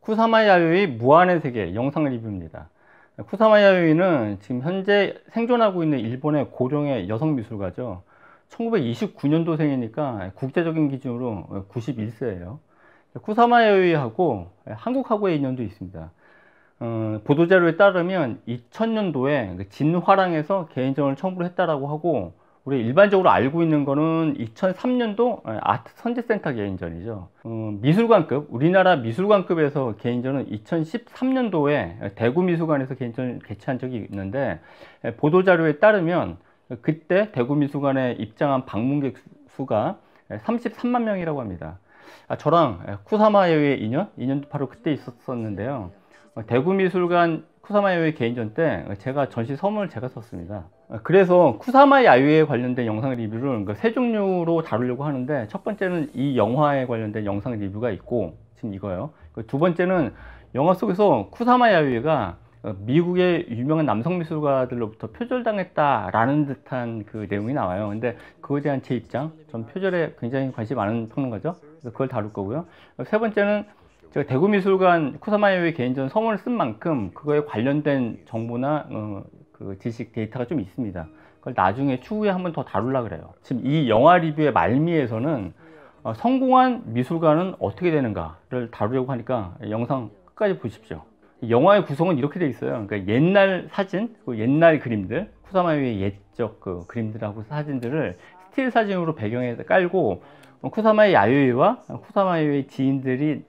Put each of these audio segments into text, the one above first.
쿠사마 야요이 무한의 세계 영상 리뷰입니다. 쿠사마 야요이는 지금 현재 생존하고 있는 일본의 고령의 여성 미술가죠. 1929년도생이니까 국제적인 기준으로 91세예요. 쿠사마 야요이하고 한국하고의 인연도 있습니다. 보도자료에 따르면 2000년도에 진화랑에서 개인전을 처음으로 했다라고 하고, 우리 일반적으로 알고 있는 거는 2003년도 아트 선제센터 개인전이죠. 미술관급, 우리나라 미술관급에서 개인전은 2013년도에 대구 미술관에서 개인전을 개최한 적이 있는데, 보도자료에 따르면 그때 대구 미술관에 입장한 방문객 수가 33만 명이라고 합니다. 저랑 쿠사마 야요이의 인연도 바로 그때 있었는데요. 대구 미술관 쿠사마 야요이 개인전 때 제가 전시 서문을 제가 썼습니다. 그래서 쿠사마 야요이에 관련된 영상 리뷰를 세 종류로 다루려고 하는데, 첫 번째는 이 영화에 관련된 영상 리뷰가 있고, 지금 이거요. 두 번째는 영화 속에서 쿠사마 야요이가 미국의 유명한 남성 미술가들로부터 표절당했다라는 듯한 그 내용이 나와요. 근데 그거에 대한 제 입장, 전 표절에 굉장히 관심이 많은 평론가죠. 그래서 그걸 다룰 거고요. 세 번째는 제가 대구 미술관 쿠사마 야요이 개인전 서문을 쓴 만큼 그거에 관련된 정보나 그 지식 데이터가 좀 있습니다. 그걸 나중에 추후에 한번 더 다루려고 그래요. 지금 이 영화 리뷰의 말미에서는 성공한 미술가는 어떻게 되는가를 다루려고 하니까 영상 끝까지 보십시오. 영화의 구성은 이렇게 되어 있어요. 그러니까 옛날 사진, 옛날 그림들, 쿠사마 야요이의 옛적 그 그림들하고 사진들을 스틸 사진으로 배경에 깔고, 쿠사마 야요이와 쿠사마 야요이 지인들이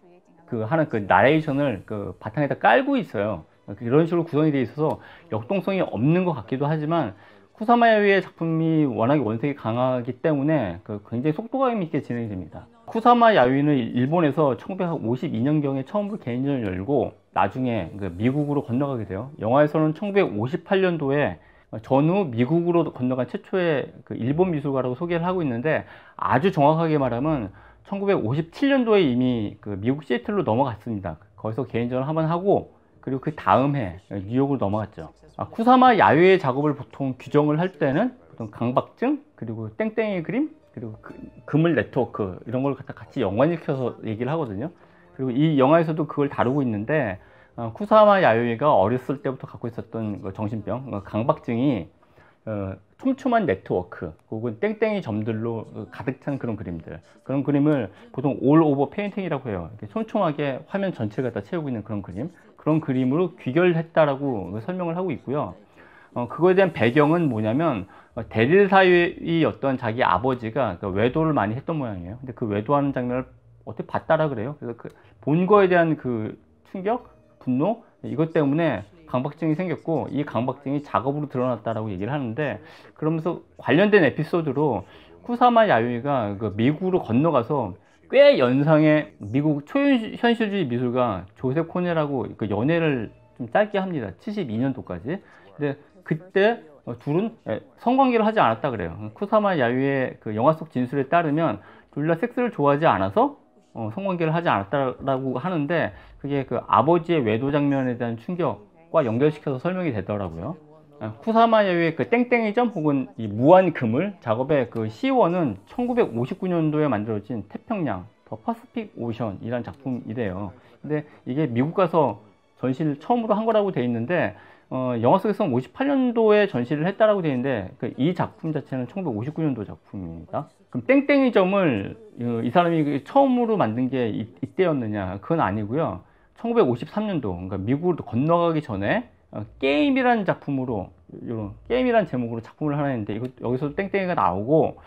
하는 그 나레이션을 바탕에다 깔고 있어요. 이런 식으로 구성이 되어 있어서 역동성이 없는 것 같기도 하지만, 쿠사마 야요이의 작품이 워낙에 원색이 강하기 때문에 굉장히 속도감 있게 진행이 됩니다. 쿠사마 야요이는 일본에서 1952년경에 처음으로 개인전을 열고, 나중에 미국으로 건너가게 돼요. 영화에서는 1958년도에 전후 미국으로 건너간 최초의 일본 미술가라고 소개를 하고 있는데, 아주 정확하게 말하면 1957년도에 이미 미국 시애틀로 넘어갔습니다. 거기서 개인전을 한번 하고, 그리고 그 다음 해 뉴욕으로 넘어갔죠. 쿠사마 야요이의 작업을 보통 규정을 할 때는 보통 강박증, 그리고 땡땡이 그림, 그리고 그물 네트워크, 이런 걸 갖다 같이 연관시켜서 얘기를 하거든요. 그리고 이 영화에서도 그걸 다루고 있는데, 쿠사마 야요이가 어렸을 때부터 갖고 있었던 정신병, 강박증이 촘촘한 네트워크 혹은 땡땡이 점들로 가득 찬 그런 그림들, 그런 그림을 보통 올 오버 페인팅이라고 해요. 이렇게 촘촘하게 화면 전체를 갖다 채우고 있는 그런 그림, 그런 그림으로 귀결했다라고 설명을 하고 있고요. 그거에 대한 배경은 뭐냐면, 대릴 사이였던 자기 아버지가 외도를 많이 했던 모양이에요. 근데 그 외도하는 장면을 어떻게 봤다라 그래요. 그래서 본 거에 대한 충격, 분노, 이것 때문에 강박증이 생겼고, 이 강박증이 작업으로 드러났다라고 얘기를 하는데, 그러면서 관련된 에피소드로 쿠사마 야요이가 미국으로 건너가서 꽤 연상의 미국 초현실주의 미술가 조셉 코넬하고 연애를 좀 짧게 합니다. 72년도까지. 근데 그때 둘은 성관계를 하지 않았다 그래요. 쿠사마 야요이의 영화 속 진술에 따르면 둘 다 섹스를 좋아하지 않아서 성관계를 하지 않았다라고 하는데, 그게 아버지의 외도 장면에 대한 충격과 연결시켜서 설명이 되더라고요. 쿠사마 야요이의 땡땡이점 혹은 이 무한 그물 작업의 시원은 1959년도에 만들어진 태평양 더 퍼시픽 오션이라는 작품이래요. 근데 이게 미국 가서 전시를 처음으로 한 거라고 돼 있는데, 영화 속에서는 58년도에 전시를 했다라고 되어 있는데, 이 작품 자체는 1959년도 작품입니다. 그럼 땡땡이 점을 이 사람이 처음으로 만든 게 이때였느냐? 그건 아니고요. 1953년도, 그러니까 미국으로 건너가기 전에 게임이라는 작품으로, 이런 게임이라는 제목으로 작품을 하나 했는데, 여기서 땡땡이가 나오고,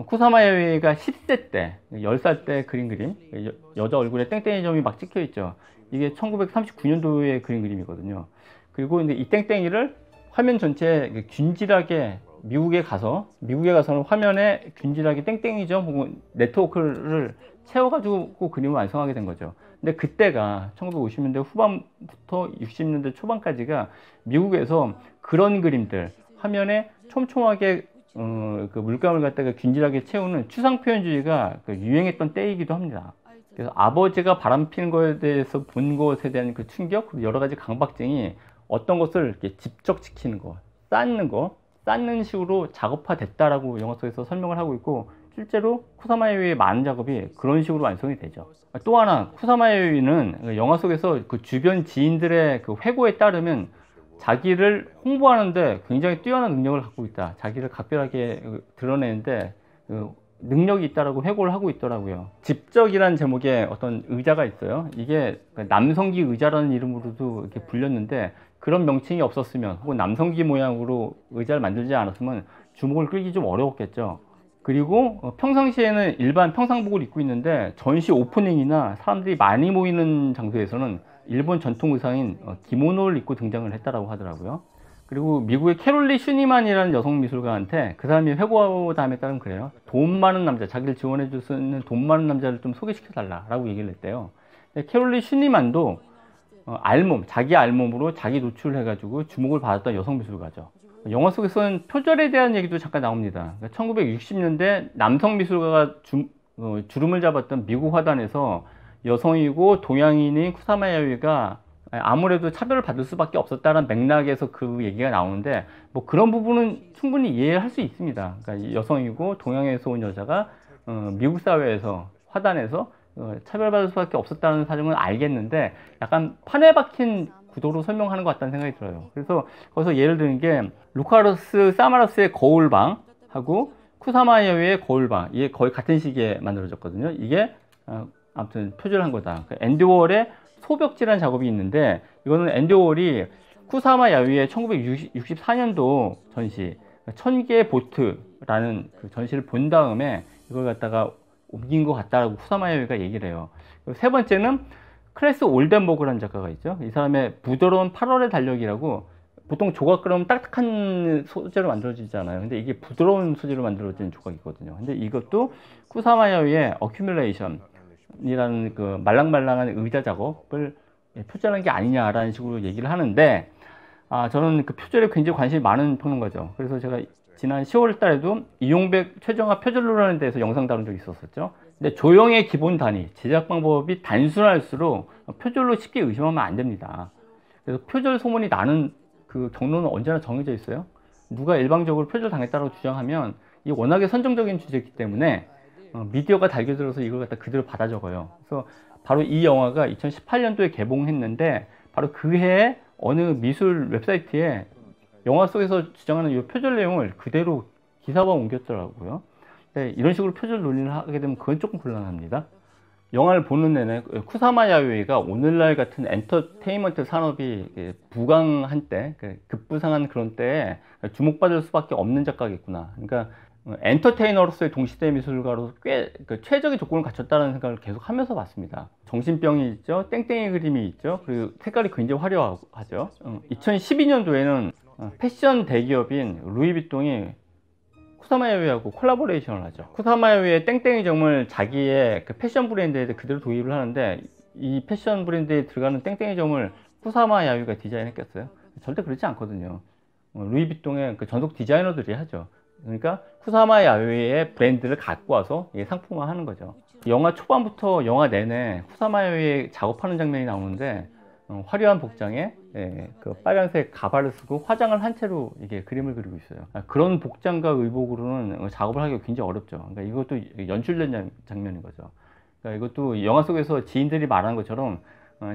쿠사마 야요이가 10세 때, 10살 때 그린 그림, 여자 얼굴에 땡땡이 점이 막 찍혀 있죠. 이게 1939년도에 그린 그림이거든요. 그리고 이제 이 땡땡이를 화면 전체에 균질하게 미국에 가서는 화면에 균질하게 땡땡이점 혹은 네트워크를 채워가지고 그림을 완성하게 된 거죠. 근데 그때가 1950년대 후반부터 60년대 초반까지가 미국에서 그런 그림들, 화면에 촘촘하게 물감을 갖다가 균질하게 채우는 추상표현주의가 유행했던 때이기도 합니다. 그래서 아버지가 바람피는 거에 대해서 본 것에 대한 충격, 그리고 여러 가지 강박증이 어떤 것을 이렇게 집적시키는 거, 쌓는 식으로 작업화됐다라고 영화 속에서 설명을 하고 있고, 실제로 쿠사마 야요이의 많은 작업이 그런 식으로 완성이 되죠. 또 하나, 쿠사마 야요이는 영화 속에서 그 주변 지인들의 그 회고에 따르면 자기를 홍보하는데 굉장히 뛰어난 능력을 갖고 있다, 자기를 각별하게 드러내는데 능력이 있다라고 회고를 하고 있더라고요. 집적이라는 제목의 어떤 의자가 있어요. 이게 남성기 의자라는 이름으로도 이렇게 불렸는데, 그런 명칭이 없었으면, 혹은 남성기 모양으로 의자를 만들지 않았으면 주목을 끌기 좀 어려웠겠죠. 그리고 평상시에는 일반 평상복을 입고 있는데, 전시 오프닝이나 사람들이 많이 모이는 장소에서는 일본 전통 의상인 기모노를 입고 등장을 했다라고 하더라고요. 그리고 미국의 캐롤리 슈니만이라는 여성 미술가한테 그 사람이 회고담에 따르면 그래요. 돈 많은 남자, 자기를 지원해 줄 수 있는 돈 많은 남자를 좀 소개시켜 달라라고 얘기를 했대요. 캐롤리 슈니만도 알몸, 자기 알몸으로 자기 노출을 해가지고 주목을 받았던 여성 미술가죠. 영화 속에서는 표절에 대한 얘기도 잠깐 나옵니다. 1960년대 남성 미술가가 주름을 잡았던 미국 화단에서 여성이고 동양인인 쿠사마 야요이가 아무래도 차별을 받을 수밖에 없었다는 맥락에서 그 얘기가 나오는데, 뭐 그런 부분은 충분히 이해할 수 있습니다. 그러니까 여성이고 동양에서 온 여자가 미국 사회에서, 화단에서 차별받을 수밖에 없었다는 사정은 알겠는데, 약간 판에 박힌 구도로 설명하는 것 같다는 생각이 들어요. 그래서 거기서 예를 드는 게, 루카스 사마라스의 거울방하고 쿠사마 야요이의 거울방, 이게 거의 같은 시기에 만들어졌거든요. 이게 아무튼 표절한 거다. 앤디 워홀의 소벽지라는 작업이 있는데, 이거는 앤디 워홀이 쿠사마 야요이의 1964년도 전시 1000개의 보트라는 그 전시를 본 다음에 이걸 갖다가 옮긴 것 같다라고 쿠사마 야요이가 얘기를 해요. 세 번째는 클래스 올덴버그라는 작가가 있죠. 이 사람의 부드러운 8월의 달력이라고, 보통 조각 그러면 딱딱한 소재로 만들어지잖아요. 근데 이게 부드러운 소재로 만들어진 조각이거든요. 근데 이것도 쿠사마 야요이의 어큐뮬레이션 이라는 그 말랑말랑한 의자 작업을 표절한 게 아니냐라는 식으로 얘기를 하는데, 저는 그 표절에 굉장히 관심이 많은 평론가죠. 그래서 제가 지난 10월 달에도 이용백 최정화 표절로라는 데서 영상 다룬 적이 있었었죠. 근데 조형의 기본 단위, 제작 방법이 단순할수록 표절로 쉽게 의심하면 안 됩니다. 그래서 표절 소문이 나는 그 경로는 언제나 정해져 있어요. 누가 일방적으로 표절 당했다고 주장하면 이 워낙에 선정적인 주제이기 때문에 미디어가 달겨들어서 이걸 갖다 그대로 받아 적어요. 그래서 바로 이 영화가 2018년도에 개봉했는데, 바로 그 해에 어느 미술 웹사이트에 영화 속에서 주장하는 이 표절 내용을 그대로 기사화 옮겼더라고요. 이런 식으로 표절 논의를 하게 되면 그건 조금 곤란합니다. 영화를 보는 내내 쿠사마 야요이가 오늘날 같은 엔터테인먼트 산업이 부강한 때, 급부상한 그런 때에 주목받을 수밖에 없는 작가겠구나. 그러니까 엔터테이너로서의 동시대 미술가로 꽤 최적의 조건을 갖췄다는 생각을 계속 하면서 봤습니다. 정신병이 있죠, 땡땡이 그림이 있죠, 그리고 색깔이 굉장히 화려하죠. 2012년도에는 패션 대기업인 루이비통이 쿠사마 야요이하고 콜라보레이션을 하죠. 쿠사마 야요이의 땡땡이 점을 자기의 그 패션 브랜드에 그대로 도입을 하는데, 이 패션 브랜드에 들어가는 땡땡이 점을 쿠사마 야요이가 디자인했겠어요? 절대 그렇지 않거든요. 루이비통의 그 전속 디자이너들이 하죠. 그러니까 쿠사마 야요이의 브랜드를 갖고 와서 상품화 하는 거죠. 영화 초반부터 영화 내내 쿠사마 야요이 작업하는 장면이 나오는데, 화려한 복장에 그 빨간색 가발을 쓰고 화장을 한 채로 이게 그림을 그리고 있어요. 그런 복장과 의복으로는 작업을 하기가 굉장히 어렵죠. 그러니까 이것도 연출된 장면인 거죠. 그러니까 이것도 영화 속에서 지인들이 말하는 것처럼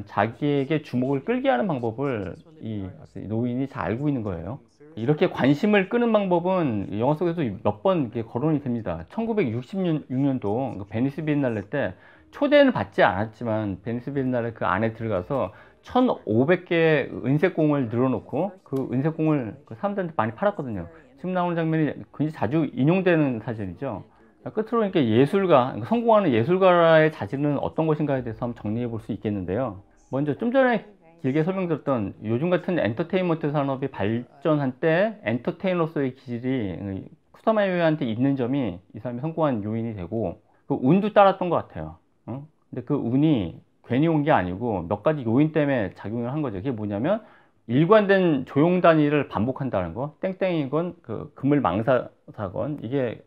자기에게 주목을 끌게 하는 방법을 이 노인이 잘 알고 있는 거예요. 이렇게 관심을 끄는 방법은 영화 속에서 몇 번 거론이 됩니다. 1966년도 베니스 비엔날레 때 초대는 받지 않았지만, 베니스 비엔날레 그 안에 들어가서 1,500개의 은색공을 늘어놓고 그 은색공을 사람들한테 많이 팔았거든요. 지금 나오는 장면이 굉장히 자주 인용되는 사진이죠. 끝으로 이렇게 예술가, 성공하는 예술가의 자질은 어떤 것인가에 대해서 한번 정리해 볼 수 있겠는데요. 먼저 좀 전에 길게 설명드렸던, 요즘 같은 엔터테인먼트 산업이 발전한 때 엔터테이너로서의 기질이 쿠사마 야요이한테 있는 점이 이 사람이 성공한 요인이 되고, 그 운도 따랐던 것 같아요. 근데 그 운이 괜히 온 게 아니고 몇 가지 요인 때문에 작용을 한 거죠. 그게 뭐냐면, 일관된 조형 단위를 반복한다는 거, 땡땡이건 그물 망사사건, 이게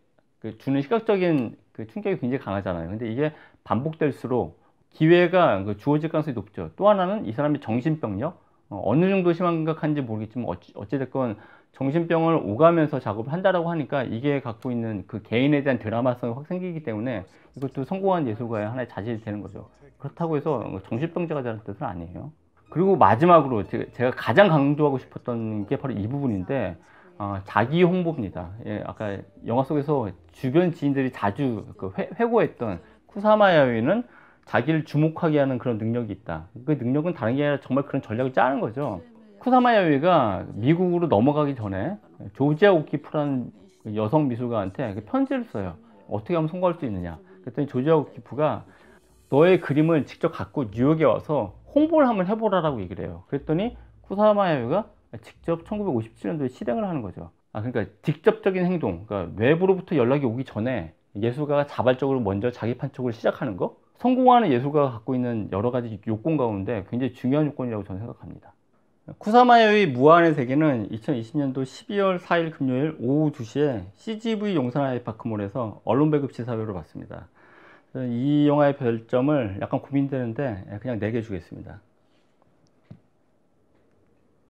주는 시각적인 충격이 굉장히 강하잖아요. 근데 이게 반복될수록 기회가 주어질 가능성이 높죠. 또 하나는 이 사람이 정신병력, 어느 정도 심각한지 모르겠지만 어찌됐건 정신병을 오가면서 작업을 한다라고 하니까 이게 갖고 있는 그 개인에 대한 드라마성이 확 생기기 때문에 이것도 성공한 예술가의 하나의 자질이 되는 거죠. 그렇다고 해서 정신병자가 되는 뜻은 아니에요. 그리고 마지막으로 제가 가장 강조하고 싶었던 게 바로 이 부분인데, 자기 홍보입니다. 예, 아까 영화 속에서 주변 지인들이 자주 회고했던 쿠사마 야요이는 자기를 주목하게 하는 그런 능력이 있다. 그 능력은 다른 게 아니라 정말 그런 전략을 짜는 거죠. 쿠사마 야요이가 미국으로 넘어가기 전에 조지아 오키프라는 여성 미술가한테 편지를 써요. 어떻게 하면 성공할 수 있느냐. 그랬더니 조지아 오키프가 너의 그림을 직접 갖고 뉴욕에 와서 홍보를 한번 해보라라고 얘기를 해요. 그랬더니 쿠사마 야요이가 직접 1957년도에 실행을 하는 거죠. 그러니까 직접적인 행동, 그러니까 외부로부터 연락이 오기 전에 예술가가 자발적으로 먼저 자기 판촉을 시작하는 거, 성공하는 예술가가 갖고 있는 여러 가지 요건 가운데 굉장히 중요한 요건이라고 저는 생각합니다. 쿠사마 야요이 무한의 세계는 2020년도 12월 4일 금요일 오후 2시에 CGV 용산 아이파크몰에서 언론 배급 시사회로 봤습니다. 이 영화의 별점을 약간 고민되는데 그냥 4개 주겠습니다.